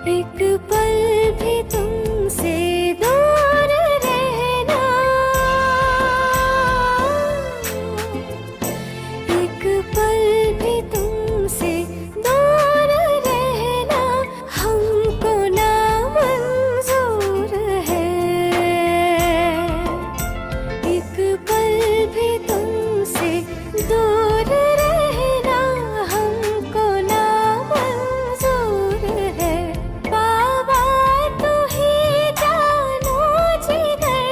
एक पल भी तुमसे दूर रहना, एक पल भी तुमसे दूर रहना हमको ना मंजूर है। एक पल भी तुमसे दूर रहना हमको ना मंजूर है। बाबा तू ही जानो जिगर,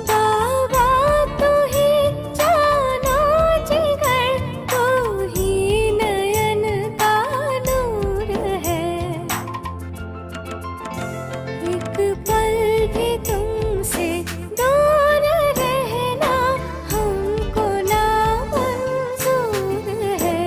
बाबा तू ही जानो जिगर, तू ही नयन का नूर है। एक पल भी तुमसे दूर रहना हमको ना मंजूर है।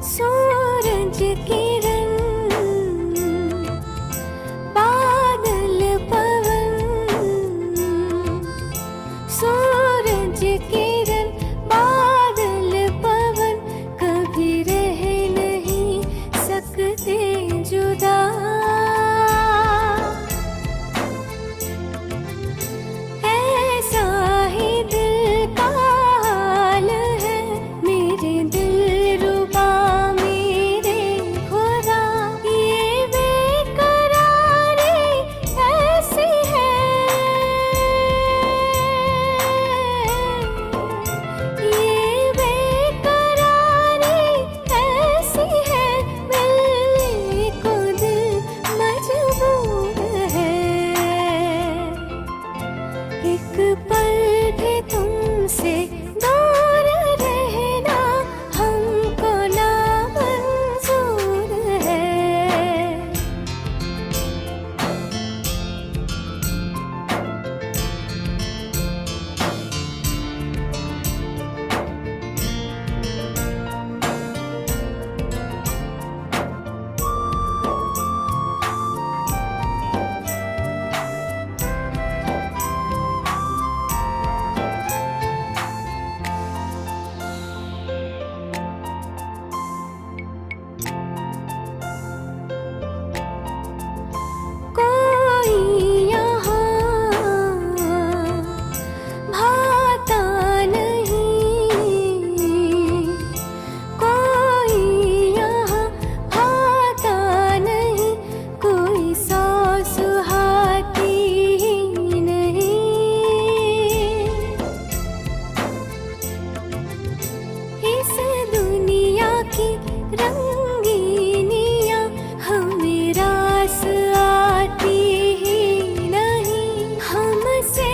सूरज किरण बादल पवन, सूरज किरण बादल पवन कभी रह नहीं सकते जुदा। ऐसा ही दिल का हाल है मेरे दिलरुबा मेरे खुदा। ये बेकरारी ऐसी है, ये बेकरारी ऐसी है, मिलने को दिल मजबूर है। एक पल भी तुमसे दूर रहना हमको ना मंजूर है। कोई यहाँ भाता नहीं, कोई यहाँ भाता नहीं, कोई सौ सुहाती ही नहीं। इस दुनिया की रंगीनियाँ हमें रास आती ही नहीं। हमसे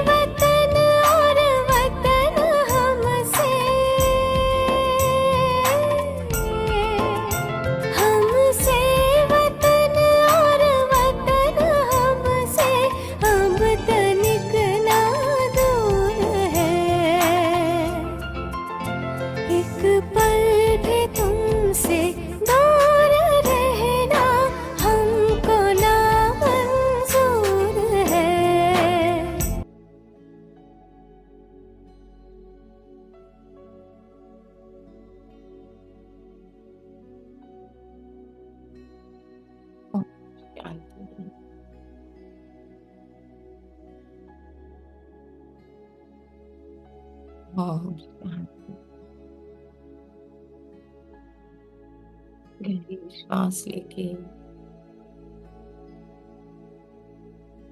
वतन और वतन हमसे, हमसे वतन और वतन हमसे अब तनिक ना दूर है। एक पल भी तुमसे दूर रहना हमको ना मंजूर है। ओम शांति। ओम शांति। गहरी श्वास लेके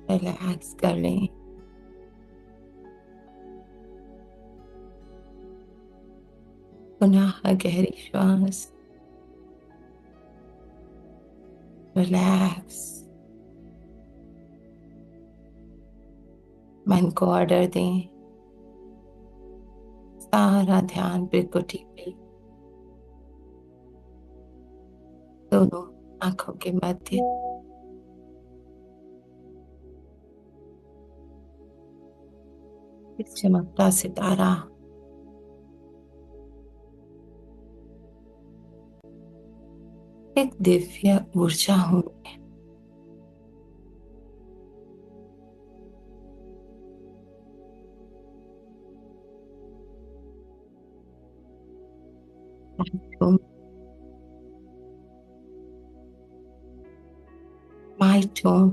रिलैक्स कर लें। पुनः गहरी श्वास, रिलैक्स। मन को ऑर्डर दें, सारा ध्यान भृकुटि पे, दोनों आंखों के मध्य। एक चमकता सितारा, एक दिव्य ऊर्जा हूं। तुम माई टोन,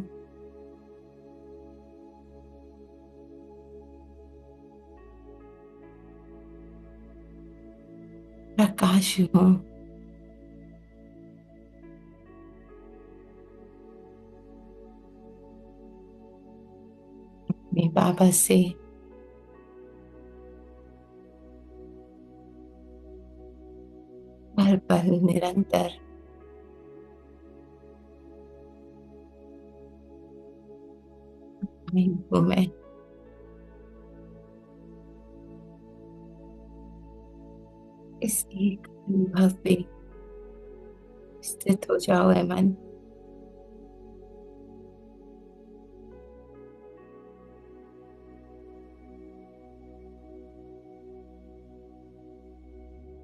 प्रकाश हूं। मैं बाबा से हर पल निरंतर मैं हूं। मैं इस एक अनुभव पे स्थित हो जाओ है मन।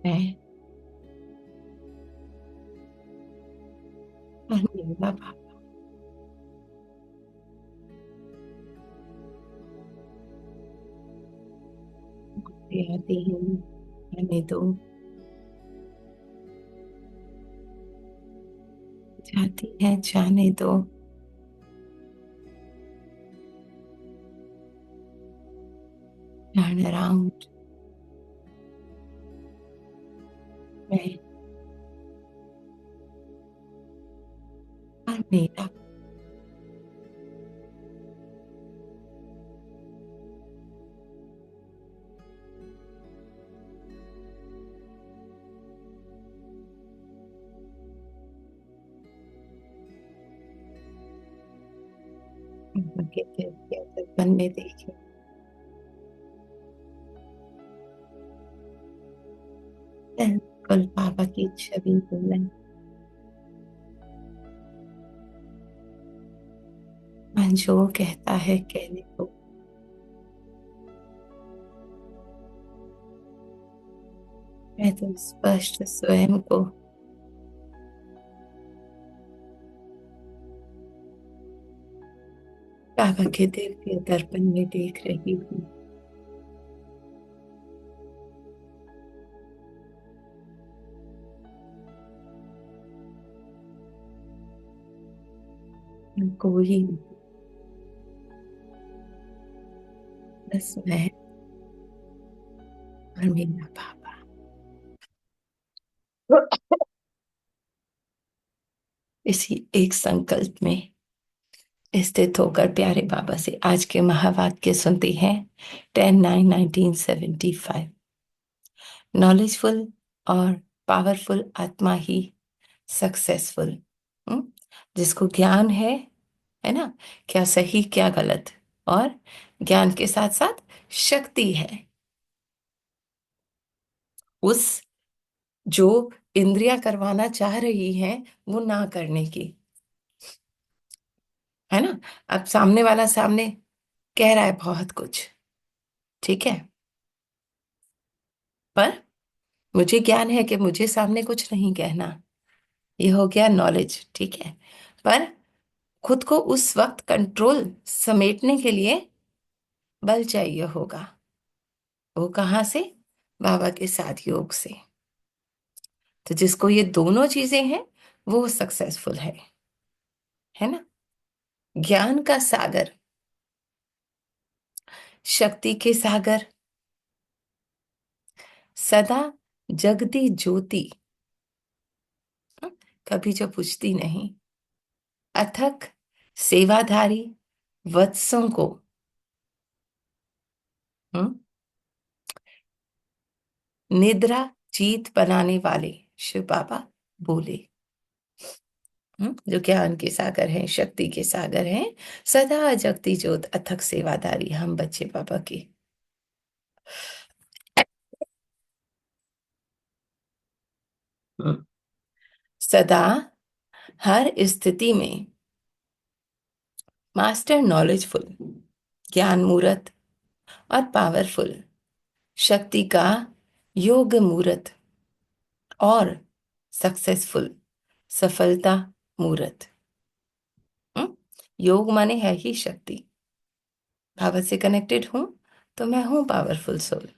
मैं और मेरा बाबा आते हैं, जाने दो, जाती है जाने दो। Turn around. मैं और मेरा उनके दिल के अंदर बनने देखे। बिल्कुल बाबा की छवि बुलंद, मन जो कहता है कहने को। मैं तो स्पष्ट स्वयं को बाबा के दिव्य दर्पण में देख रही हूँ। कोई नहीं, बस मैं और मेरा बाबा। इसी एक संकल्प में स्थित होकर प्यारे बाबा से आज के महावाक्य सुनते हैं। 10/9/1975। नॉलेजफुल और पावरफुल आत्मा ही सक्सेसफुल। जिसको ज्ञान है ना, क्या सही क्या गलत, और ज्ञान के साथ साथ शक्ति है उस जो इंद्रियां करवाना चाह रही हैं वो ना करने की, है ना। अब सामने वाला सामने कह रहा है बहुत कुछ, ठीक है, पर मुझे ज्ञान है कि मुझे सामने कुछ नहीं कहना। ये हो गया नॉलेज, ठीक है। पर खुद को उस वक्त कंट्रोल समेटने के लिए बल चाहिए होगा। वो कहाँ से? बाबा के साथ योग से। तो जिसको ये दोनों चीजें हैं वो सक्सेसफुल है ना। ज्ञान का सागर, शक्ति के सागर, सदा जगती ज्योति, कभी जो बुझती नहीं, अथक सेवाधारी वत्सों को हम्म, निद्रा जीत बनाने वाले शिव बाबा बोले। जो ज्ञान के सागर हैं, शक्ति के सागर हैं, सदा जगती ज्योत, अथक सेवाधारी हम बच्चे बाबा के। सदा हर स्थिति में मास्टर नॉलेजफुल, ज्ञान मूर्त और पावरफुल, शक्ति का योग मूर्त और सक्सेसफुल, सफलता मूर्त। हम्म? योग माने है ही शक्ति। भाव से कनेक्टेड हूं तो मैं हूं पावरफुल सोल।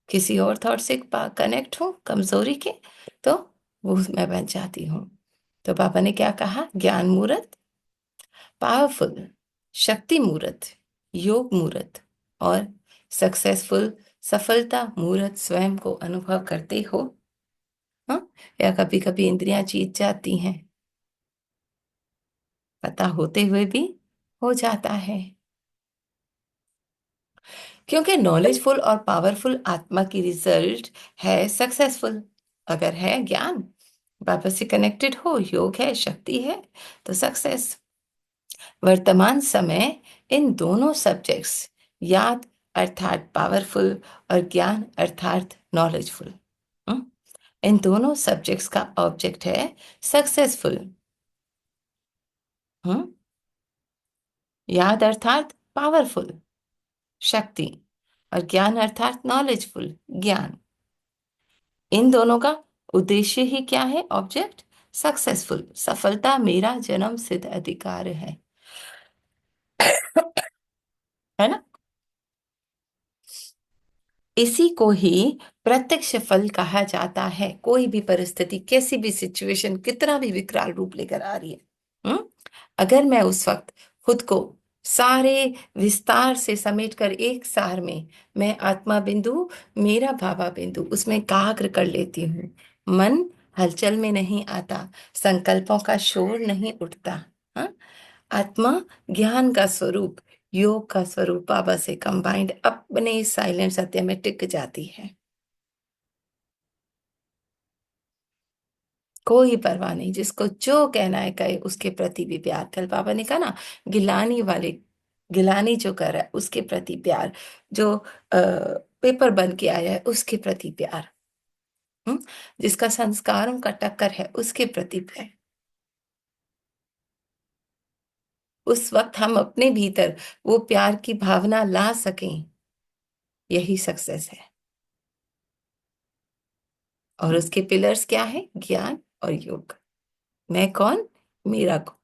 किसी और थॉट से कनेक्ट हूं कमजोरी के, तो वो मैं बन जाती हूं। तो पापा ने क्या कहा? ज्ञान मूर्त, पावरफुल, शक्ति मूर्त, योग मूर्त और सक्सेसफुल, सफलता मूर्त स्वयं को अनुभव करते हो। हाँ, या कभी कभी इंद्रियां जीत जाती हैं, पता होते हुए भी हो जाता है। क्योंकि नॉलेजफुल और पावरफुल आत्मा की रिजल्ट है सक्सेसफुल। अगर है ज्ञान, बाबा से कनेक्टेड हो, योग है, शक्ति है, तो सक्सेस। वर्तमान समय इन दोनों सब्जेक्ट्स, याद अर्थात पावरफुल और ज्ञान अर्थात नॉलेजफुल, इन दोनों सब्जेक्ट्स का ऑब्जेक्ट है सक्सेसफुल। याद अर्थात पावरफुल, शक्ति, और ज्ञान अर्थात नॉलेजफुल, ज्ञान। इन दोनों का उद्देश्य ही क्या है? ऑब्जेक्ट सक्सेसफुल, सफलता मेरा जन्म सिद्ध अधिकार है ना। इसी को ही प्रत्यक्ष फल कहा जाता है। कोई भी परिस्थिति, कैसी भी सिचुएशन, कितना भी विकराल रूप लेकर आ रही है, हम्म अगर मैं उस वक्त खुद को सारे विस्तार से समेटकर एक सार में, मैं आत्मा बिंदु, मेरा भावा बिंदु, उसमें एकाग्र कर लेती हूँ। मन हलचल में नहीं आता, संकल्पों का शोर नहीं उठता। हाँ, आत्मा ज्ञान का स्वरूप, योग का स्वरूप बाबा से कंबाइंड अपने साइलेंट सत्य में टिक जाती है। कोई परवाह नहीं, जिसको जो कहना है कहे, उसके प्रति भी प्यार। कल बाबा ने कहा ना, गिलानी वाले, गिलानी जो कर रहा है उसके प्रति प्यार, जो पेपर बन के आया है उसके प्रति प्यार, हम्म जिसका संस्कारों का टक्कर है उसके प्रति प्यार। उस वक्त हम अपने भीतर वो प्यार की भावना ला सकें, यही सक्सेस है। और उसके पिलर्स क्या है? ज्ञान और योग। मैं कौन? मेरा कौन?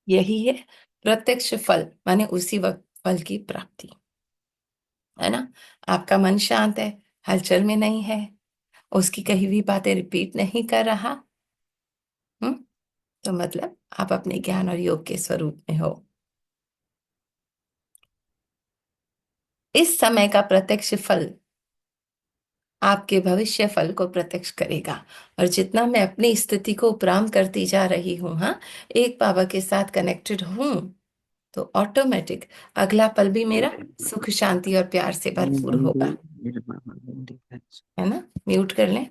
यही है प्रत्यक्ष फल, माने उसी वक्त फल की प्राप्ति, है ना। आपका मन शांत है, हलचल में नहीं है, उसकी कही हुई बातें रिपीट नहीं कर रहा, हम्म तो मतलब आप अपने ज्ञान और योग के स्वरूप में हो। इस समय का प्रत्यक्ष फल आपके भविष्य फल को प्रत्यक्ष करेगा। और जितना मैं अपनी स्थिति को उपराम करती जा रही हूँ, हाँ, एक बाबा के साथ कनेक्टेड हूँ, तो ऑटोमेटिक अगला पल भी मेरा सुख शांति और प्यार से भरपूर होगा। है ना। म्यूट कर लें।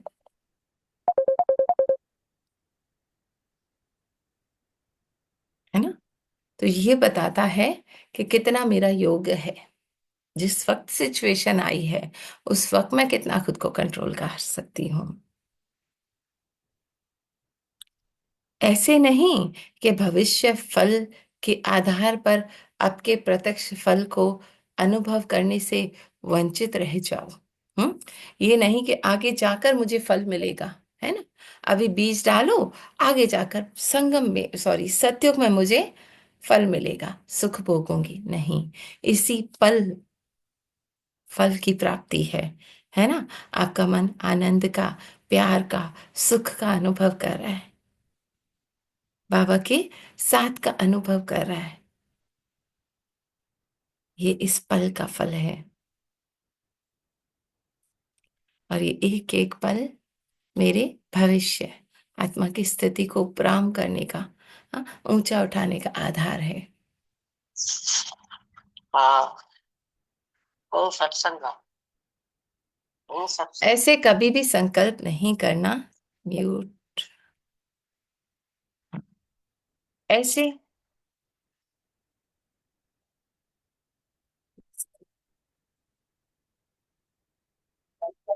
है ना। तो ये बताता है कि कितना मेरा योग है। जिस वक्त सिचुएशन आई है, उस वक्त मैं कितना खुद को कंट्रोल कर सकती हूँ। ऐसे नहीं कि भविष्य फल के आधार पर आपके प्रत्यक्ष फल को अनुभव करने से वंचित रह जाओ। ये नहीं कि आगे जाकर मुझे फल मिलेगा, है ना। अभी बीज डालो, आगे जाकर संगम में, सॉरी, सतयुग में मुझे फल मिलेगा, सुख भोगूंगी, नहीं। इसी पल फल की प्राप्ति है ना। आपका मन आनंद का, प्यार का, सुख का अनुभव कर रहा है, बाबा के साथ का अनुभव कर रहा है। ये इस पल का फल है। और ये एक एक पल मेरे भविष्य आत्मा की स्थिति को उपराम करने का, ऊंचा उठाने का आधार है। हाँ, वो सत्संग, वो सत्संग। ऐसे कभी भी संकल्प नहीं करना। म्यूट। ऐसे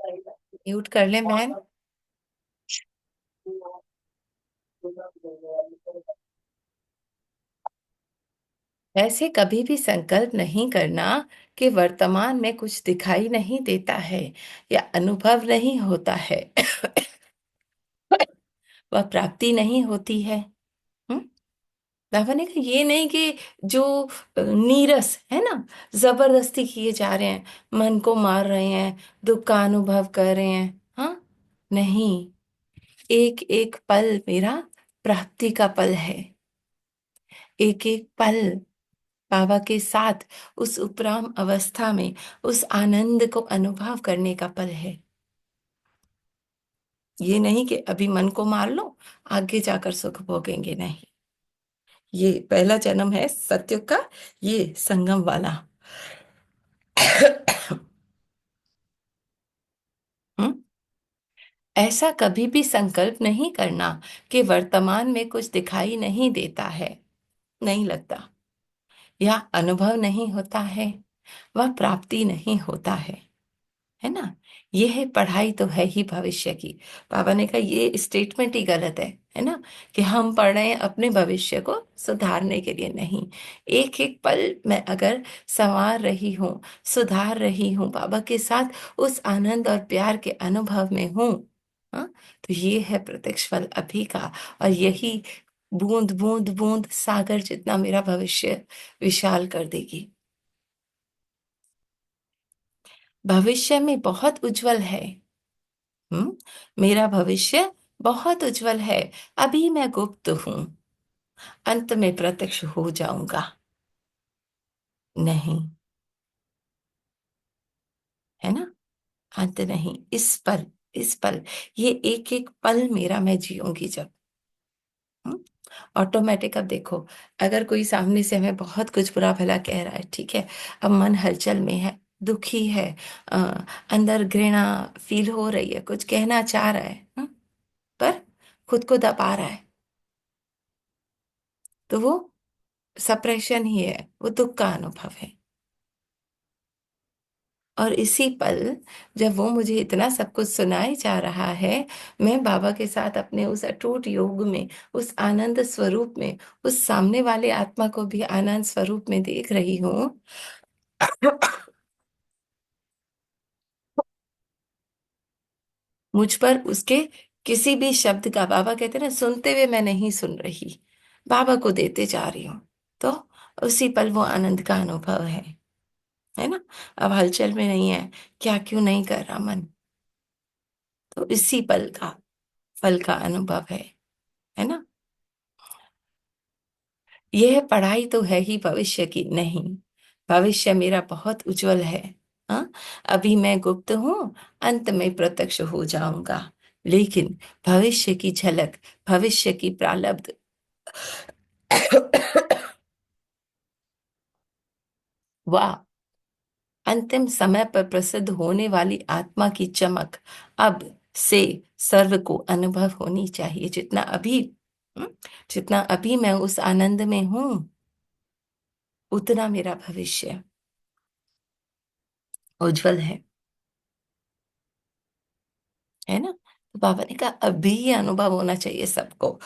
म्यूट कर ले मैन। ऐसे कभी भी संकल्प नहीं करना कि वर्तमान में कुछ दिखाई नहीं देता है या अनुभव नहीं होता है, वह प्राप्ति नहीं होती है। हम्म। बाबा ने कहा ये नहीं कि जो नीरस है ना, जबरदस्ती किए जा रहे हैं, मन को मार रहे हैं, दुख का अनुभव कर रहे हैं। हाँ, नहीं, एक एक पल मेरा प्राप्ति का पल है। एक एक पल बाबा के साथ उस उपराम अवस्था में उस आनंद को अनुभव करने का पल है। ये नहीं कि अभी मन को मार लो, आगे जाकर सुख भोगेंगे, नहीं। ये पहला जन्म है सत्युग का, ये संगम वाला। हम्म। ऐसा कभी भी संकल्प नहीं करना कि वर्तमान में कुछ दिखाई नहीं देता है, नहीं लगता, या अनुभव नहीं होता है, वह प्राप्ति नहीं होता है ना। ये है पढ़ाई तो है ही भविष्य की। बाबा ने कहा ये स्टेटमेंट ही गलत है ना, कि हम पढ़ रहे हैं अपने भविष्य को सुधारने के लिए, नहीं। एक एक पल मैं अगर संवार रही हूँ, सुधार रही हूँ, बाबा के साथ उस आनंद और प्यार के अनुभव में हूँ, हाँ, तो ये है प्रत्यक्ष फल अभी का। और यही बूंद बूंद बूंद सागर जितना मेरा भविष्य विशाल कर देगी। भविष्य में बहुत उज्जवल है। मेरा भविष्य बहुत उज्जवल है। अभी मैं गुप्त हूं, अंत में प्रत्यक्ष हो जाऊंगा। नहीं, है ना, अंत नहीं, इस पल, इस पल, ये एक एक पल मेरा मैं जीऊंगी जब। ऑटोमेटिक। अब देखो, अगर कोई सामने से हमें बहुत कुछ बुरा भला कह रहा है, ठीक है, अब मन हलचल में है, दुखी है, अ, अंदर घृणा फील हो रही है, कुछ कहना चाह रहा है, पर खुद को दबा रहा है, तो वो सप्रेशन ही है, वो दुख का अनुभव है। और इसी पल जब वो मुझे इतना सब कुछ सुनाई जा रहा है, मैं बाबा के साथ अपने उस अटूट योग में, उस आनंद स्वरूप में, उस सामने वाले आत्मा को भी आनंद स्वरूप में देख रही हूँ। मुझ पर उसके किसी भी शब्द का, बाबा कहते हैं ना, सुनते हुए मैं नहीं सुन रही, बाबा को देते जा रही हूँ। तो उसी पल वो आनंद का अनुभव है ना। अब हलचल में नहीं है, क्या क्यों नहीं कर रहा मन, तो इसी पल का फल का अनुभव है ना। यह पढ़ाई तो है ही भविष्य की, नहीं, भविष्य मेरा बहुत उज्जवल है। हाँ, अभी मैं गुप्त हूँ, अंत में प्रत्यक्ष हो जाऊंगा। लेकिन भविष्य की झलक, भविष्य की प्रारब्ध, वाह, अंतिम समय पर प्रसिद्ध होने वाली आत्मा की चमक अब से सर्व को अनुभव होनी चाहिए। जितना अभी, हम्म, जितना अभी मैं उस आनंद में हूं, उतना मेरा भविष्य उज्जवल है ना। तो बाबा ने कहा अभी ये अनुभव होना चाहिए सबको।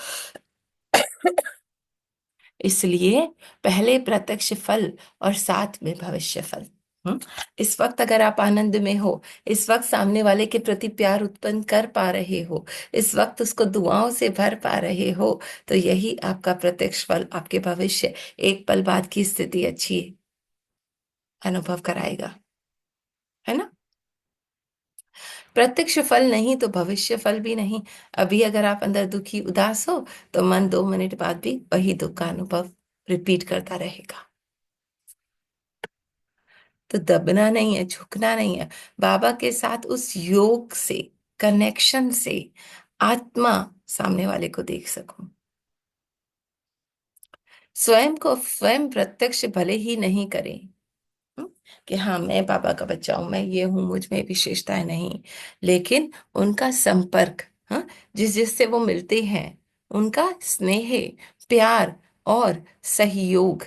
इसलिए पहले प्रत्यक्ष फल और साथ में भविष्य फल। हम्म। इस वक्त अगर आप आनंद में हो, इस वक्त सामने वाले के प्रति प्यार उत्पन्न कर पा रहे हो, इस वक्त उसको दुआओं से भर पा रहे हो, तो यही आपका प्रत्यक्ष फल, आपके भविष्य एक पल बाद की स्थिति अच्छी अनुभव कराएगा, है ना। प्रत्यक्ष फल नहीं तो भविष्य फल भी नहीं। अभी अगर आप अंदर दुखी उदास हो, तो मन 2 मिनट बाद भी वही दुख का अनुभव रिपीट करता रहेगा। तो दबना नहीं है, झुकना नहीं है, बाबा के साथ उस योग से, कनेक्शन से आत्मा सामने वाले को देख सकूं। स्वयं को स्वयं प्रत्यक्ष भले ही नहीं करें, हम्म, कि हाँ मैं बाबा का बच्चा हूं, मैं ये हूं, मुझ में विशेषताएं नहीं, लेकिन उनका संपर्क, हाँ, जिस जिससे वो मिलते हैं, उनका स्नेह, प्यार और सहयोग,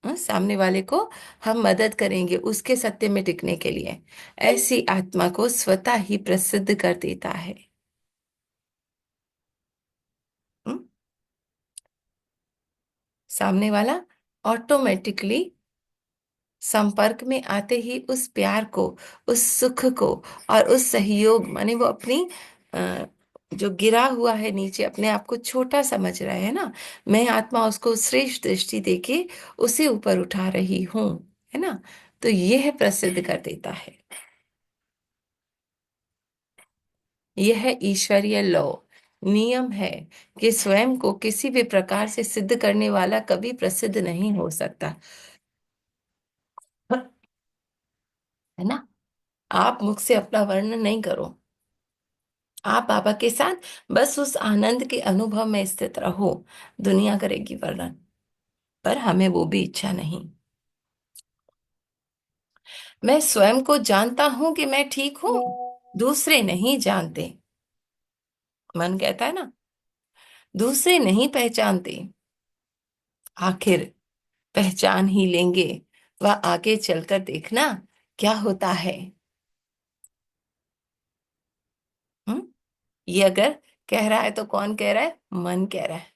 सामने वाले को हम मदद करेंगे उसके सत्य में टिकने के लिए। ऐसी आत्मा को स्वतः ही प्रसिद्ध कर देता है। हम्म, सामने वाला ऑटोमेटिकली संपर्क में आते ही उस प्यार को, उस सुख को और उस सहयोग, माने वो अपनी अ, जो गिरा हुआ है नीचे, अपने आप को छोटा समझ रहा है ना, मैं आत्मा उसको श्रेष्ठ दृष्टि देके उसे ऊपर उठा रही हूं, है ना। तो यह प्रसिद्ध कर देता है। यह ईश्वरीय लॉ, नियम है कि स्वयं को किसी भी प्रकार से सिद्ध करने वाला कभी प्रसिद्ध नहीं हो सकता, है ना। आप मुझसे अपना वर्णन नहीं करो, आप बाबा के साथ बस उस आनंद के अनुभव में स्थित रहो। दुनिया करेगी वर्णन, पर हमें वो भी इच्छा नहीं। मैं स्वयं को जानता हूं कि मैं ठीक हूं, दूसरे नहीं जानते। मन कहता है ना, दूसरे नहीं पहचानते, आखिर पहचान ही लेंगे। वह आगे चलकर देखना क्या होता है। हम्म ये अगर कह रहा है तो कौन कह रहा है? मन कह रहा है।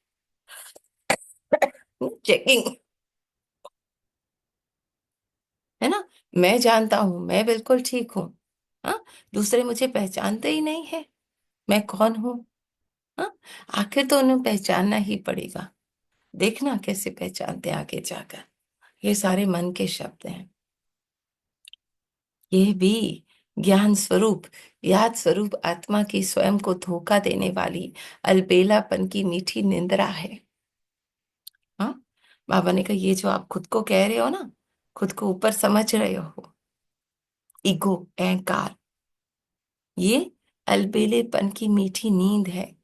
चेकिंग, है ना। मैं जानता हूं, मैं बिल्कुल ठीक हूं। हाँ, दूसरे मुझे पहचानते ही नहीं है, मैं कौन हूं। हाँ, आखिर तो उन्हें पहचानना ही पड़ेगा। देखना कैसे पहचानते हैं आगे जाकर। ये सारे मन के शब्द हैं। ये भी ज्ञान स्वरूप, याद स्वरूप आत्मा की स्वयं को धोखा देने वाली अलबेलापन की मीठी निंद्रा है। हाँ, बाबा ने कहा ये जो आप खुद को कह रहे हो ना, खुद को ऊपर समझ रहे हो, ईगो, अहंकार, ये अलबेलेपन की मीठी नींद है।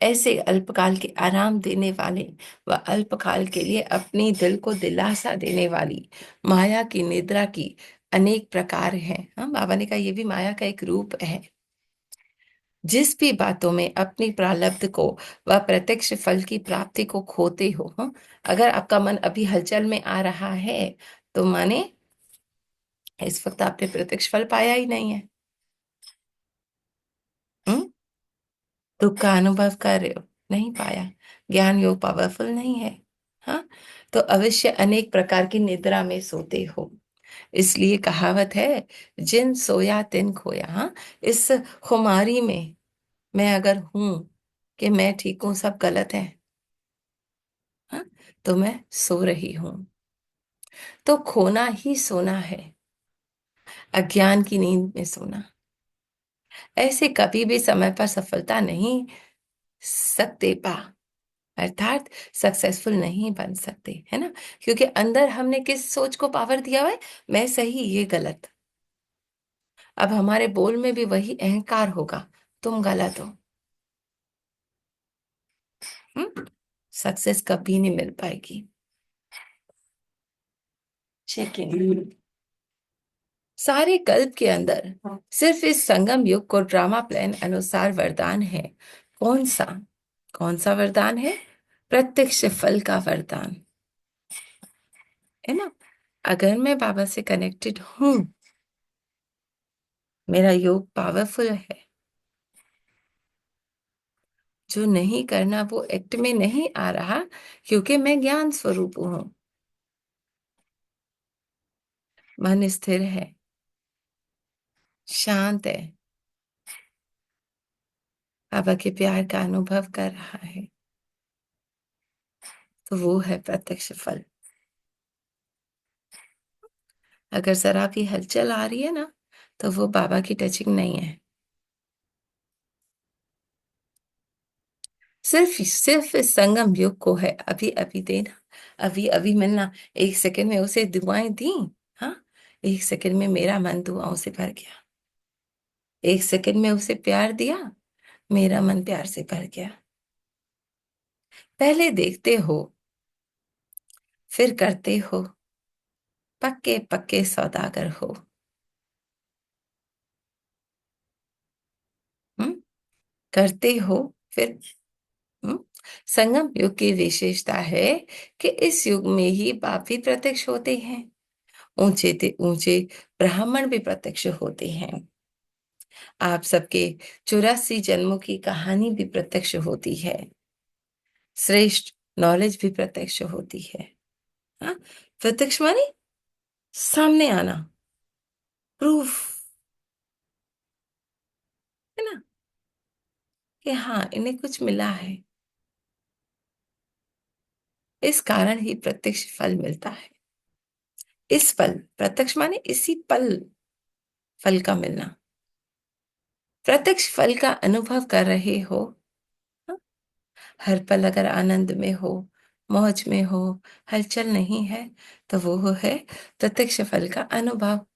ऐसे अल्पकाल के आराम देने वाले व अल्पकाल के लिए अपनी दिल को दिलासा देने वाली माया की निद्रा की अनेक प्रकार हैं। हाँ, बाबा ने कहा ये भी माया का एक रूप है। जिस भी बातों में अपनी प्रारब्ध को व प्रत्यक्ष फल की प्राप्ति को खोते हो, हाँ, अगर आपका मन अभी हलचल में आ रहा है तो माने इस वक्त आपने प्रत्यक्ष फल पाया ही नहीं है। हम्म दुख का अनुभव कर रहे हो, नहीं पाया, ज्ञान योग पावरफुल नहीं है। हाँ, तो अवश्य अनेक प्रकार की निद्रा में सोते हो। इसलिए कहावत है, जिन सोया तिन खोया। हाँ, इस खुमारी में मैं अगर हूं कि मैं ठीक हूं, सब गलत है, हाँ, तो मैं सो रही हूं। तो खोना ही सोना है, अज्ञान की नींद में सोना। ऐसे कभी भी समय पर सफलता नहीं सकते पा, अर्थात सक्सेसफुल नहीं बन सकते, है ना। क्योंकि अंदर हमने किस सोच को पावर दिया हुआ है, मैं सही ये गलत। अब हमारे बोल में भी वही अहंकार होगा, तुम गलत हो। सक्सेस कभी नहीं मिल पाएगी। चेकिंग, सारे कल्प के अंदर सिर्फ इस संगम युग को ड्रामा प्लान अनुसार वरदान है। कौन सा? कौन सा वरदान है? प्रत्यक्ष फल का वरदान, है ना। अगर मैं बाबा से कनेक्टेड हूं, मेरा योग पावरफुल है, जो नहीं करना वो एक्ट में नहीं आ रहा, क्योंकि मैं ज्ञान स्वरूप हूं। मन स्थिर है, शांत है, बाबा के प्यार का अनुभव कर रहा है, तो वो है प्रत्यक्ष फल। अगर जरा भी हलचल आ रही है ना, तो वो बाबा की टचिंग नहीं है। सिर्फ सिर्फ इस संगम युग को है अभी अभी देना, अभी अभी मिलना। एक सेकंड में उसे दुआएं दी, हाँ, एक सेकंड में मेरा मन दुआओं से भर गया। एक सेकंड में उसे प्यार दिया, मेरा मन प्यार से भर गया। पहले देखते हो, फिर करते हो, पक्के पक्के सौदागर हो। हम्म करते हो, फिर संगम युग की विशेषता है कि इस युग में ही पाप भी प्रत्यक्ष होते हैं, ऊंचे ते ऊंचे ब्राह्मण भी प्रत्यक्ष होते हैं, आप सबके 84 जन्मों की कहानी भी प्रत्यक्ष होती है, श्रेष्ठ नॉलेज भी प्रत्यक्ष होती है। हाँ, प्रत्यक्ष माने सामने आना, प्रूफ, है ना, कि हाँ इन्हें कुछ मिला है, इस कारण ही प्रत्यक्ष फल मिलता है। इस पल, प्रत्यक्ष माने इसी पल फल का मिलना, प्रत्यक्ष फल का अनुभव कर रहे हो। हाँ, हर पल अगर आनंद में हो, मौज में हो, हलचल नहीं है, तो वो है प्रत्यक्ष फल का अनुभव।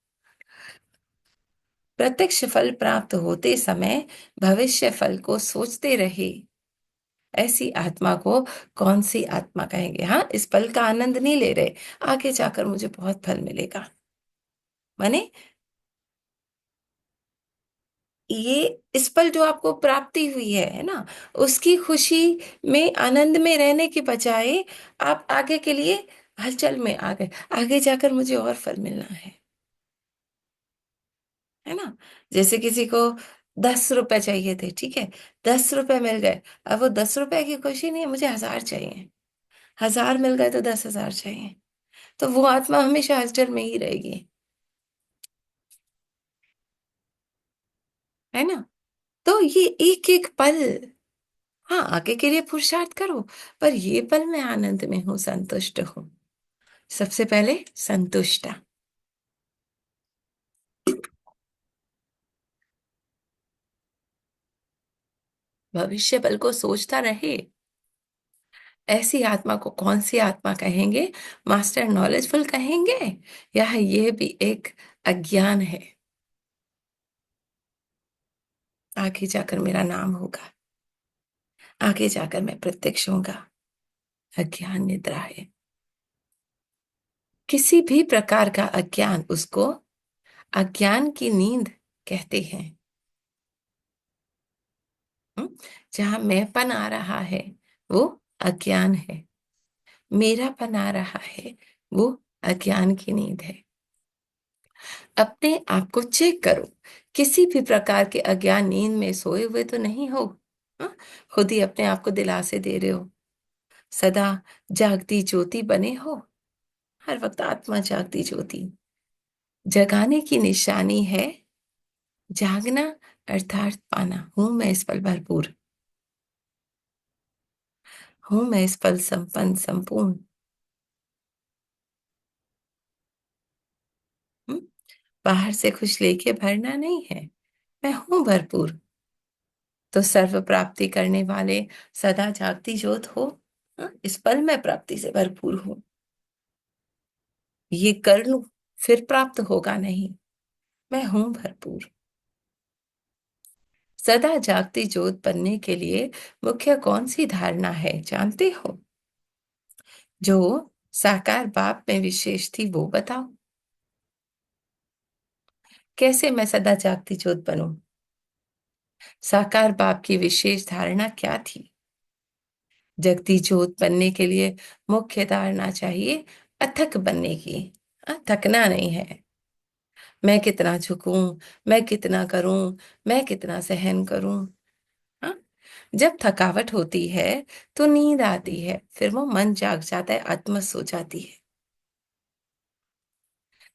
प्रत्यक्ष फल प्राप्त होते समय भविष्य फल को सोचते रहे, ऐसी आत्मा को कौन सी आत्मा कहेंगे? हाँ, इस पल का आनंद नहीं ले रहे, आगे जाकर मुझे बहुत फल मिलेगा, माने ये इस पल जो आपको प्राप्ति हुई है ना, उसकी खुशी में, आनंद में रहने के बजाय आप आगे के लिए हलचल में आ गए, आगे जाकर मुझे और फल मिलना है ना। जैसे किसी को 10 रुपए चाहिए थे, ठीक है, 10 रुपए मिल गए, अब वो 10 रुपए की खुशी नहीं है, मुझे 1000 चाहिए, 1000 मिल गए तो 10,000 चाहिए, तो वो आत्मा हमेशा हलचल में ही रहेगी, है ना। तो ये एक एक पल, हाँ आगे के लिए पुरुषार्थ करो, पर ये पल मैं आनंद में हूं, संतुष्ट हूं, सबसे पहले संतुष्ट। भविष्य पल को सोचता रहे, ऐसी आत्मा को कौन सी आत्मा कहेंगे? मास्टर नॉलेजफुल कहेंगे, या ये भी एक अज्ञान है? आगे जाकर मेरा नाम होगा, आगे जाकर मैं प्रत्यक्ष होऊंगा, अज्ञान निद्रा है। किसी भी प्रकार का अज्ञान, उसको अज्ञान की नींद कहते हैं। हम्म? जहां मैंपन आ रहा है वो अज्ञान है, मेरापन आ रहा है वो अज्ञान की नींद है। अपने आप को चेक करो, किसी भी प्रकार के अज्ञान नींद में सोए हुए तो नहीं हो। हाँ? खुद ही अपने आप को दिलासे दे रहे हो, सदा जागती ज्योति बने हो, हर वक्त आत्मा जागती ज्योति। जगाने की निशानी है जागना, अर्थात पाना। हूं मैं इस पल भरपूर, हूं मैं इस पल संपन्न संपूर्ण। हम्म? बाहर से कुछ लेके भरना नहीं है, मैं हूं भरपूर, तो सर्व प्राप्ति करने वाले सदा जागती ज्योत हो। हाँ, इस पल मैं प्राप्ति से भरपूर हूं, ये कर लूं फिर प्राप्त होगा नहीं, मैं हूं भरपूर। सदा जागती ज्योत बनने के लिए मुख्य कौन सी धारणा है जानते हो? जो साकार बाप में विशेष थी वो बताओ, कैसे मैं सदा जागती ज्योत बनूं? साकार बाप की विशेष धारणा क्या थी? जगती ज्योत बनने के लिए मुख्य धारणा चाहिए अथक बनने की। थकना नहीं है, मैं कितना झुकूं, मैं कितना करूं, मैं कितना सहन करूं। हाँ? जब थकावट होती है तो नींद आती है, फिर वो मन जाग जाता है, आत्मा सो जाती है।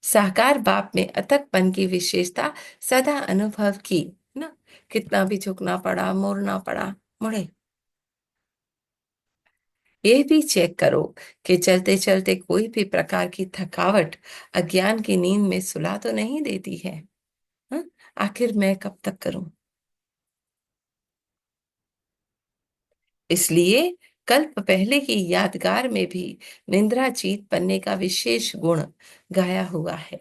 साकार बाप में अथकपन की विशेषता सदा अनुभव की ना, कितना भी झुकना पड़ा, मोड़ना पड़ा, मुड़े। ये भी चेक करो कि चलते चलते कोई भी प्रकार की थकावट अज्ञान की नींद में सुला तो नहीं देती है। हाँ? आखिर मैं कब तक करूं? इसलिए कल्प पहले की यादगार में भी निद्राचीत बनने का विशेष गुण गाया हुआ है।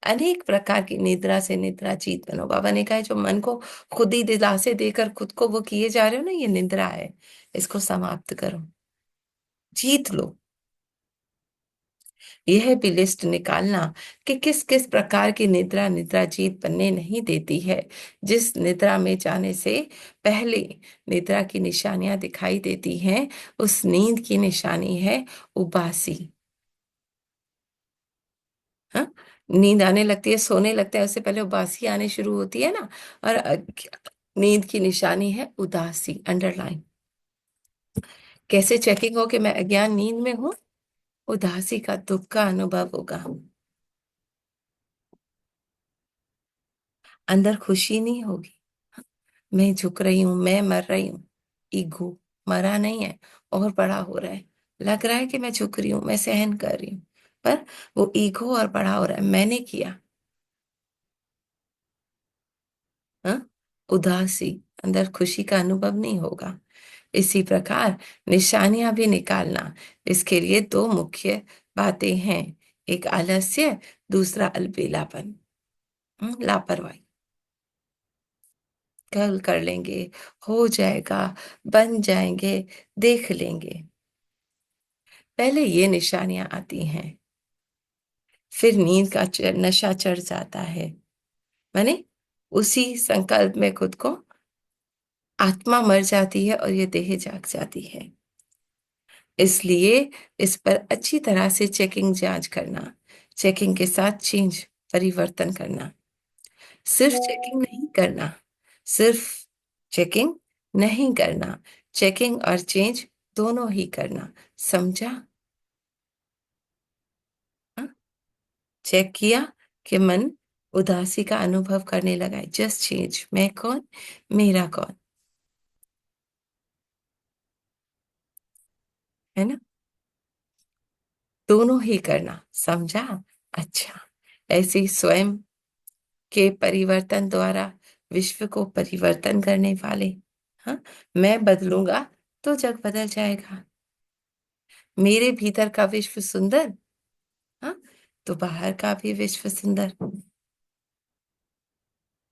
अनेक प्रकार की निद्रा से निद्राचीत बनो, बाबा ने कहा है, जो मन को खुद ही दिलासे देकर खुद को वो किए जा रहे हो ना, ये निद्रा है, इसको समाप्त करो, जीत लो। यह भी लिस्ट निकालना कि किस किस प्रकार की निद्रा निद्रा जीत बनने नहीं देती है। जिस निद्रा में जाने से पहले निद्रा की निशानियां दिखाई देती हैं, उस नींद की निशानी है उबासी। हाँ, नींद आने लगती है, सोने लगता है, उससे पहले उबासी आने शुरू होती है ना। और नींद की निशानी है उदासी, अंडरलाइन। कैसे चेकिंग हो कि मैं अज्ञान नींद में हूं? उदासी का, दुख का अनुभव होगा, अंदर खुशी नहीं होगी। मैं झुक रही हूं, मैं मर रही हूं। ईगो मरा नहीं है, और बड़ा हो रहा है। लग रहा है कि मैं झुक रही हूं, मैं सहन कर रही हूं, पर वो ईगो और बड़ा हो रहा है, मैंने किया। हाँ, उदासी, अंदर खुशी का अनुभव नहीं होगा। इसी प्रकार निशानियां भी निकालना, इसके लिए दो मुख्य बातें हैं। एक आलस्य, दूसरा अलबेलापन, लापरवाही। कल कर लेंगे, हो जाएगा, बन जाएंगे, देख लेंगे। पहले ये निशानियां आती हैं, फिर नींद का नशा चढ़ जाता है। माने उसी संकल्प में खुद को आत्मा मर जाती है और ये देह जाग जाती है। इसलिए इस पर अच्छी तरह से चेकिंग, जांच करना, चेकिंग के साथ चेंज, परिवर्तन करना। सिर्फ चेकिंग नहीं करना, सिर्फ चेकिंग नहीं करना, चेकिंग और चेंज दोनों ही करना। समझा? हाँ? चेक किया कि मन उदासी का अनुभव करने लगा है, जस्ट चेंज। मैं कौन, मेरा कौन, है ना? दोनों ही करना। समझा? अच्छा। ऐसे ही स्वयं के परिवर्तन द्वारा विश्व को परिवर्तन करने वाले। हाँ, मैं बदलूंगा तो जग बदल जाएगा। मेरे भीतर का विश्व सुंदर, हाँ, तो बाहर का भी विश्व सुंदर।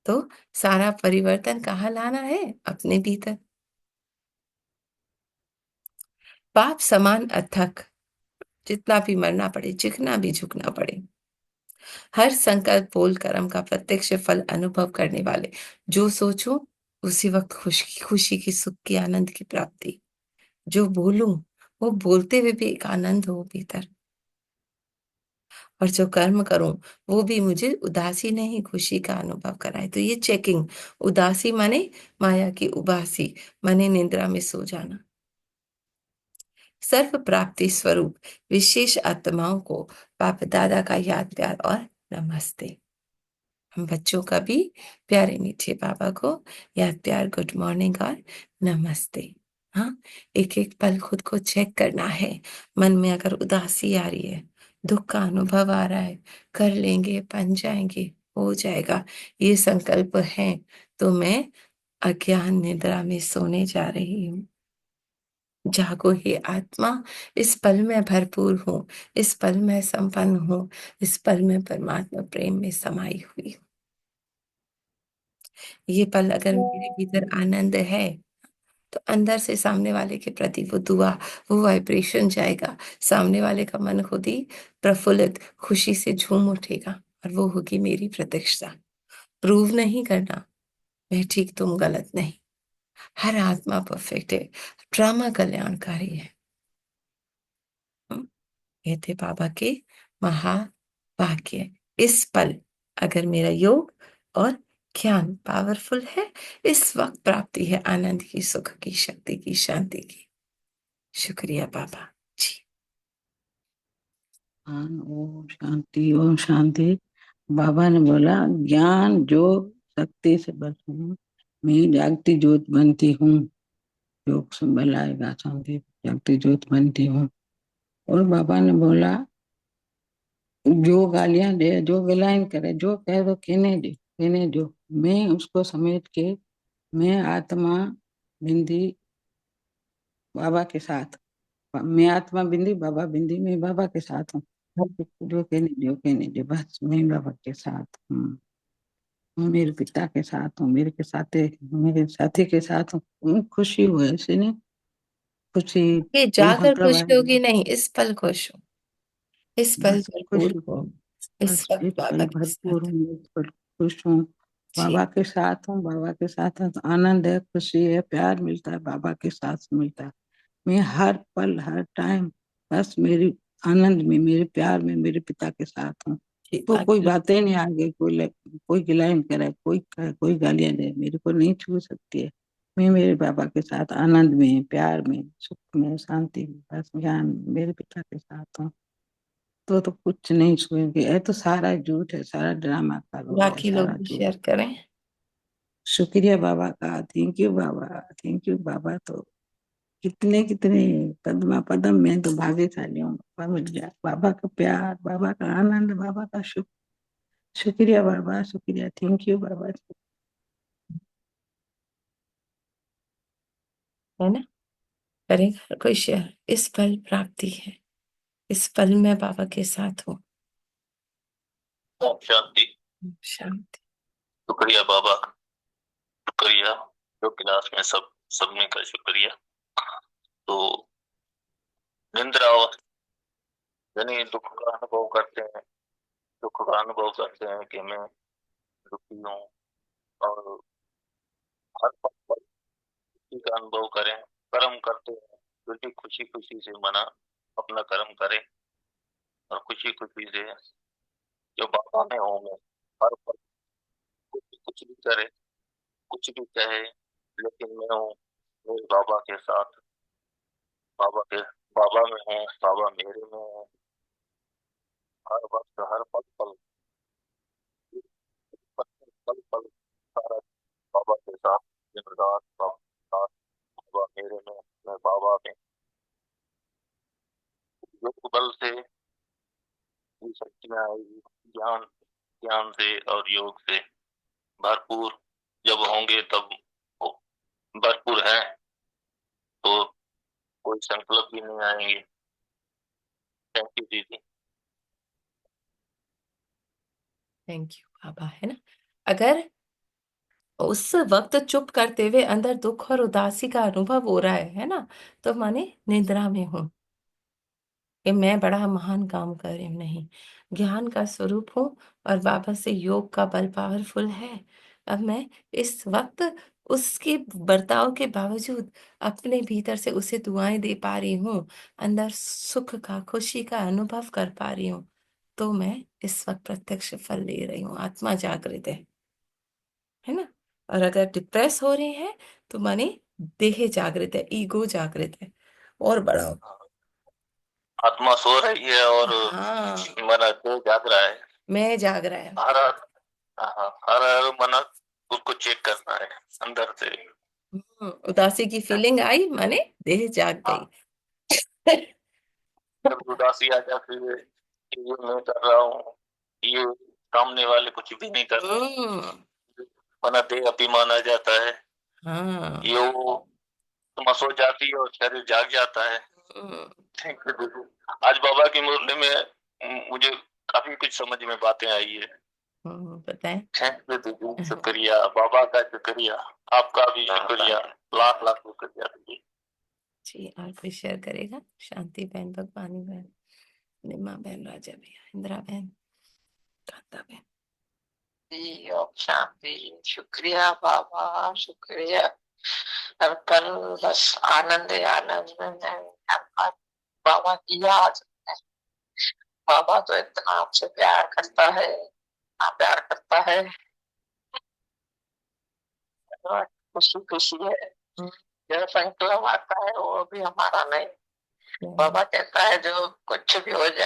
तो सारा परिवर्तन कहाँ लाना है? अपने भीतर। पाप समान अथक, जितना भी मरना पड़े, जितना भी झुकना पड़े। हर संकल्प बोल कर्म का प्रत्यक्ष फल अनुभव करने वाले। जो सोचो उसी वक्त खुशी खुशी की, सुख की, आनंद की प्राप्ति। जो बोलूं वो बोलते हुए भी एक आनंद हो भीतर। और जो कर्म करूं वो भी मुझे उदासी नहीं, खुशी का अनुभव कराए। तो ये चेकिंग। उदासी माने माया की उबासी, माने निद्रा में सो जाना। सर्व प्राप्ति स्वरूप विशेष आत्माओं को बाप दादा का याद, प्यार और नमस्ते। हम बच्चों का भी प्यारे मीठे बाबा को याद, प्यार, गुड मॉर्निंग और नमस्ते। हाँ, एक एक पल खुद को चेक करना है। मन में अगर उदासी आ रही है, दुख का अनुभव आ रहा है, कर लेंगे, बन जाएंगे, हो जाएगा, ये संकल्प है, तो मैं अज्ञान निद्रा में सोने जा रही हूँ। जागो हे आत्मा, इस पल में भरपूर हूँ, इस पल में संपन्न हूँ, इस पल में परमात्मा प्रेम में समाई हुई हूँ। ये पल अगर मेरे भीतर आनंद है, तो अंदर से सामने वाले के प्रति वो दुआ, वो वाइब्रेशन जाएगा। सामने वाले का मन खुद ही प्रफुल्लित, खुशी से झूम उठेगा, और वो होगी मेरी प्रतीक्षा। प्रूव नहीं करना मैं ठीक, तुम गलत नहीं। हर आत्मा परफेक्ट है, ड्रामा कल्याणकारी है। हम्म, ये थे बाबा के महावाक्य। इस पल अगर मेरा योग और ज्ञान पावरफुल है, इस वक्त प्राप्ति है आनंद की, सुख की, शक्ति की, शांति की। शुक्रिया बाबा जी। हाँ, ओम शांति, ओम शांति। बाबा ने बोला, ज्ञान जो शक्ति से बस हूँ, मैं जागती ज्योत बनती हूँ। योग से बनाएगा शांति, जागती ज्योत बनती हूँ। और बाबा ने बोला, जो गालियां दे, जो विलायन करे, जो कह दो, कहने दे, कहने दो, मैं उसको समेट के, मैं आत्मा बिंदी बाबा के साथ, मैं आत्मा बिंदी बाबा बिंदी, मैं बाबा के साथ हूँ। जो कहने दो, कहने दो, बस मैं बाबा के साथ हूँ। मैं मेरे पिता के साथ हूँ, मेरे के साथ, मेरे साथी के साथ हूँ। खुशी हुए ऐसे नहीं, खुशी ये कोई जाकर मतलब खुश है। होगी नहीं, इस पल खुश हो। इस पल बस खुश भरपूर हो, इस बस वक्त इस बाबा पल के भरपूर साथ। हूँ, इस पल खुश हूँ, जी। बाबा के साथ हूँ, बाबा के साथ है तो आनंद है, खुशी है, प्यार मिलता है, बाबा के साथ मिलता है। मैं हर पल हर टाइम बस मेरी आनंद में, मेरे प्यार में मेरे पिता के साथ हूँ। जी तो कोई बाकी। बातें नहीं, आगे कोई गिलाइन करे, कोई कहे, कोई गालियां दे, मेरे को नहीं छू सकती है। मैं मेरे बाबा के साथ आनंद में, प्यार में, सुख में, शांति में, बस ज्ञान में मेरे पिता के साथ हूँ। तो कुछ नहीं छुएंगे, ये तो सारा झूठ है, सारा ड्रामा का रोल है, बाकी लोग सारा भी झूठ। शेयर करें। शुक्रिया बाबा का, थैंक यू बाबा, थैंक यू बाबा। तो कितने कितने पद्मा पदम में तो भाग्यशाली हूँ, बाबा मिल गया, बाबा का प्यार, बाबा का आनंद, बाबा का शुक्रिया बाबा, शुक्रिया, थैंक यू बाबा। है ना? करेगा हर कोई शेयर। इस पल प्राप्ति है, इस पल में बाबा के साथ हूँ। ओम शांति। शांति। शुक्रिया बाबा, शुक्रिया जो क्लास में सबने का शुक्रिया। तो निंद्रा यानी दुख का अनुभव करते हैं, दुख का अनुभव करते हैं कि मैं दुखी हूँ, और हर पल पर खुशी का अनुभव करें, कर्म करते हैं जो कि खुशी खुशी से मना अपना कर्म करें, और खुशी खुशी से जो बाबा में होंगे, हर पल कुछ भी करे, कुछ भी कहे, लेकिन मैं हूँ मेरे बाबा के साथ, बाबा के बाबा में हूँ, बाबा मेरे में है, हर वक्त हर पल पल पल पल पल सारा बाबा के साथ, दिन रात बाबा के साथ, बाबा मेरे में, मैं बाबा में। योग बल से ये शक्तियाँ आएगी, ज्ञान ज्ञान से और योग से भरपूर जब होंगे तब वो भरपूर है, तो कोई संकल्प भी नहीं आएंगे। थैंक यू दीदी। थैंक यू बाबा। है ना? अगर उस वक्त चुप करते हुए अंदर दुख और उदासी का अनुभव हो रहा है ना, तो माने निद्रा में हूँ, कि मैं बड़ा महान काम कर रही हूँ। नहीं, ज्ञान का स्वरूप हूँ, और बाबा से योग का बल पावरफुल है। अब मैं इस वक्त उसके बर्ताव के बावजूद अपने भीतर से उसे दुआएं दे पा रही हूँ, अंदर सुख का, खुशी का अनुभव कर पा रही हूँ, तो मैं इस वक्त प्रत्यक्ष फल ले रही हूँ। आत्मा जागृत है ना? और अगर डिप्रेस हो रहे हैं तो माने देह जागृत है, ईगो जागृत है, और बड़ा। आत्मा सो रही है और हाँ, मन तो जाग रहा है। मैं जाग रहा है। हर हर मन उसको चेक करना है अंदर से। उदासी की फीलिंग आई माने देह जाग हाँ, गई। जब उदासी आ जाती है कि ये मैं कर रहा हूँ, ये सामने वाले कुछ भी नहीं कर रहे, हम्म, मना देह अभिमान आ जाता है, हाँ। ये वो आत्मा सो जाती है और शरीर जाग जाता है। हम्म, थैंक यू दीदी। आज बाबा की मुरली में मुझे काफी कुछ समझ में बातें आई है। बताएं। थैंक यू दीदी, शुक्रिया बाबा का, शुक्रिया आपका भी, शुक्रिया लाख लाख शुक्रिया दीदी। जी, और कोई शेयर करेगा? शांति बहन, भगवानी बहन, निमा बहन, राजा भैया, इंदिरा बहन, कांता बहन। जी ओम शांति। शुक्रिया बाबा, शुक्रिया। हर पल बस आनंद ही आनंद में है। हर पल बाबा की याद है। बाबा तो इतना आपसे प्यार करता है, इतना प्यार करता है, और खुशी खुशी है। हम्म, जो संकल्प आता है वो भी हमारा नहीं, बाबा कहता है जो कुछ भी हो जाए